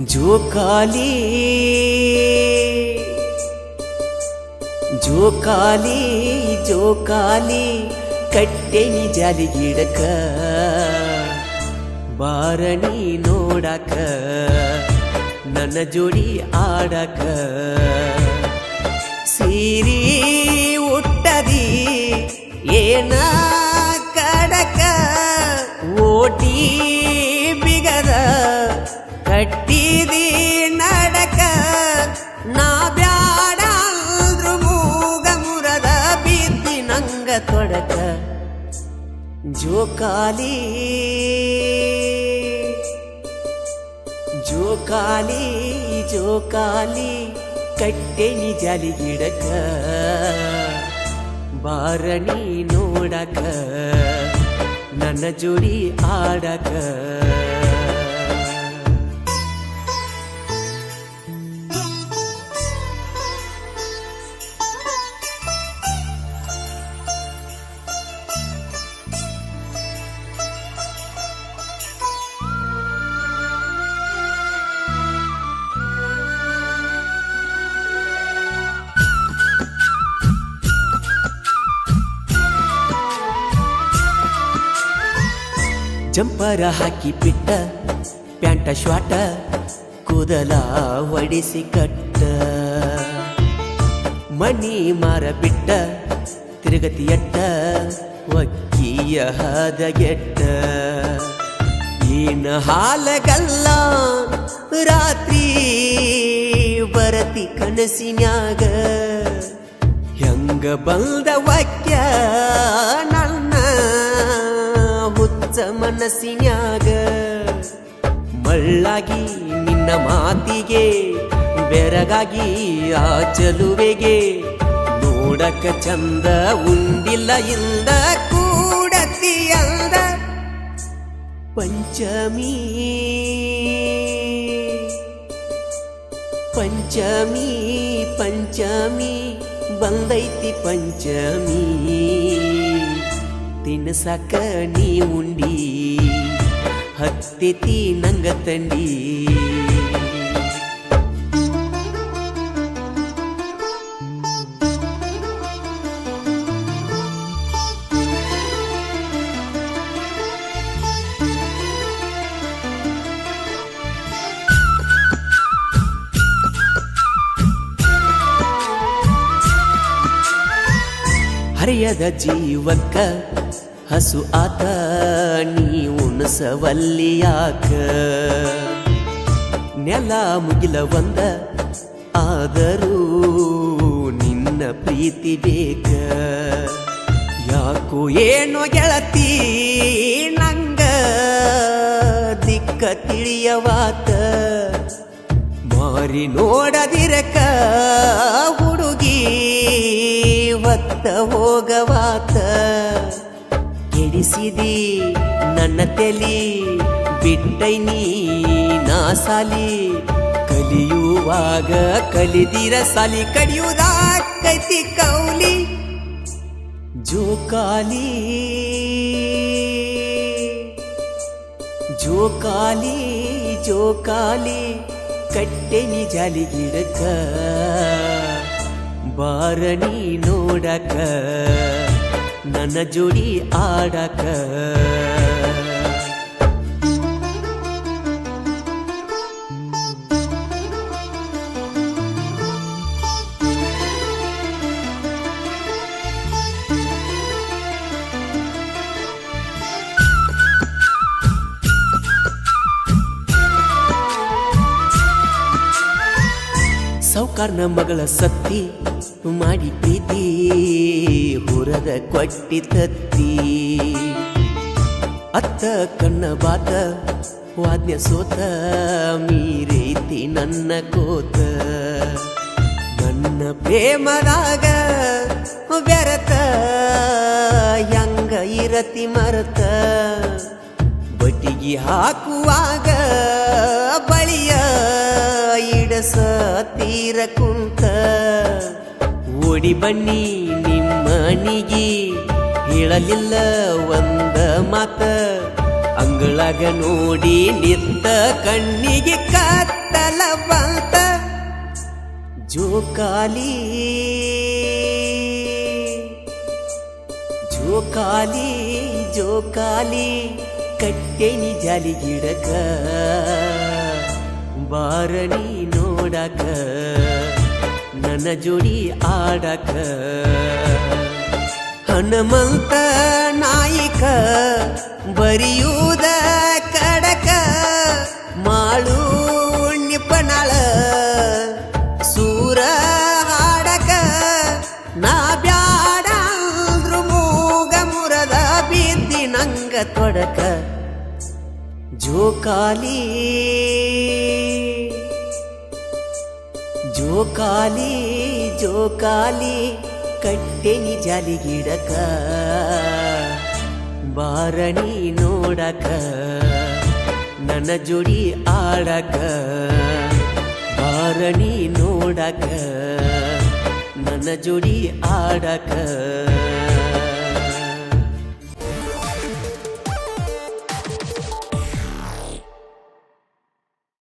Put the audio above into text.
ಜೋಕಾಲಿ ಜೋಕಾಲಿ ಜೋಕಾಲಿ ಕಟ್ಟೆನಿ ಜಾಲಿ ಗಿಡಕ ಬಾರಣಿ ನೋಡಕ ನನ್ನ ಜೋಡಿ ಆಡಕ ಸೀರಿ ಉಟ್ಟದಿ ಏನ ಕಡಕ ಓಟಿ ಬಿಗದ ಕಟ್ಟಿದಿ ನಡಕ ನಾ ಬ್ಯಾಡ ಅಂದ್ರು ಮೂಗ ಮುರದ ಬಿದ್ದಿ ನಂಗ ತೊಡಕ ಜೋಕಾಲಿ ಜೋಕಾಲಿ ಜೋಕಾಲಿ ಕಟ್ಟೆನಿ ಜಾಲಿ ಗಿಡಕ ಬಾರಣಿ ನೋಡಕ ನನ್ನ ಜೋಡಿ ಆಡಕ ಜಂಪರ ಹಾಕಿ ಬಿಟ್ಟ ಪ್ಯಾಂಟ ಶ್ವಾಟ ಕೂದಲ ಒಡಿಸಿ ಕಟ್ಟ ಮಣಿ ಮಾರ ಬಿಟ್ಟ ತಿರುಗತಿಯಟ್ಟ ಒಕ್ಕಿಯ ಹದಗೆಟ್ಟ ಏನ ಹಾಲಗಲ್ಲ ರಾತ್ರಿ ಬರತಿ ಕನಸಿನ್ಯಾಗ ಹೆಂಗ ಬಂದ ವಾಕ್ಯ ನನ್ನ ಮನಸ್ಸಿನ್ಯಾಗ ಮಳ್ಳಾಗಿ ನಿನ್ನ ಮಾತಿಗೆ ಬೆರಗಾಗಿ ಆ ಚಲುವೆಗೆ ನೋಡಕ ಚಂದ ಉಂಡಿಲ್ಲ ಇಂದ ಕೂಡತಿ ಅಂದ ಪಂಚಮಿ ಪಂಚಮಿ ಪಂಚಮಿ ಬಂದೈತಿ ಪಂಚಮಿ ತಿನ್ನಸಾಕ ನೀ ಉಂಡಿ ಹತ್ತಿತಿ ನಂಗ ತಂಡಿ ಹರಿಯದ ಜೀವಕ್ಕ ಹಸು ಆತ ನೀ ಉಣಸವಲ್ಲಿಯಾಕ ನೆಲ ಮುಗಿಲ ಒಂದ ಆದರೂ ನಿನ್ನ ಪ್ರೀತಿ ಬೇಕ ಯಾಕೋ ಏನೋ ಗೆಳತಿ ನಂಗ ದಿಕ್ಕ ತಿಳಿಯವಾತ ಮಾರಿ ನೋಡದಿರಕ ಹುಡುಗಿ ಹೊತ್ತ ಹೋಗವಾತ ಕೆಡಿಸಿದಿ ನನ್ನ ತೆಲಿ ಬಿಟ್ಟೈನಿ ನಾ ಸಾಲಿ ಕಲಿಯುವಾಗ ಕಲಿದಿರ ಸಾಲಿ ಕಡಿಯುವುದಾಕೈತಿ ಕೌಲಿ ಜೋಕಾಲಿ ಜೋಕಾಲಿ ಜೋಕಾಲಿ ಕಟ್ಟೆನಿ ಜಾಲಿ ಗಿಡಕ ಬಾರಣಿ ನೋಡಕ ನನ್ನ ಜೋಡಿ ಆಡಕ ಸೌಕಾರ್ನ ಮಗಳ ಸತ್ತಿ ಮಾಡಿ ಪ್ರೀತಿ ಹುರದ ಕೊಟ್ಟಿ ತತ್ತಿ ಅತ್ತ ಕಣ್ಣ ಬಾತ ವಾದ್ಯ ಸೋತ ಮೀರೈತಿ ನನ್ನ ಕೋತ ನನ್ನ ಪ್ರೇಮದಾಗ ಬೆರತ ಹೆಂಗ ಇರತಿ ಮರತ ಬಟ್ಟಿಗೆ ಹಾಕುವಾಗ ಬಳಿಯ ಇಡಸ ತೀರ ಕುಂತ ಓಡಿ ಬನ್ನಿ ನಿಮ್ಮನಿಗಿ ಹೇಳಲಿಲ್ಲ ಒಂದ ಮಾತ ಅಂಗಳಾಗ ನೋಡಿ ನಿಂತ ಕಣ್ಣಿಗೆ ಕತ್ತಲ ಬಂತ ಜೋಕಾಲಿ ಜೋಕಾಲಿ ಜೋಕಾಲಿ ಕಟ್ಟೆನಿ ಜಾಲಿ ಗಿಡಕ ಬಾರನಿ ನೋಡಕ ನನ್ನ ಜೋಡಿ ಆಡಕ ಹನುಮಂತ ನಾಯಿಕ ಬರಿಯುವುದ ಕಡಕ ಮಾಳು ನಿಪಣಾಳ ಸೂರ ಹಾಡಕ ನಾ ಬ್ಯಾಡ ಅಂದ್ರು ಮೂಗ ಮುರದ ಬಿದ್ದಿ ನಂಗ ತೊಡಕ ಜೋಕಾಲಿ ಜೋಕಾಲಿ ಜೋಕಾಲಿ ಕಟ್ಟೆನಿ ಜಾಲಿ ಗಿಡಕ ಬಾರಣಿ ನೋಡಕ ನನ್ನ ಜೋಡಿ ಆಡಕ ಬಾರಣಿ ನೋಡಕ ನನ್ನ ಜೋಡಿ ಆಡಕ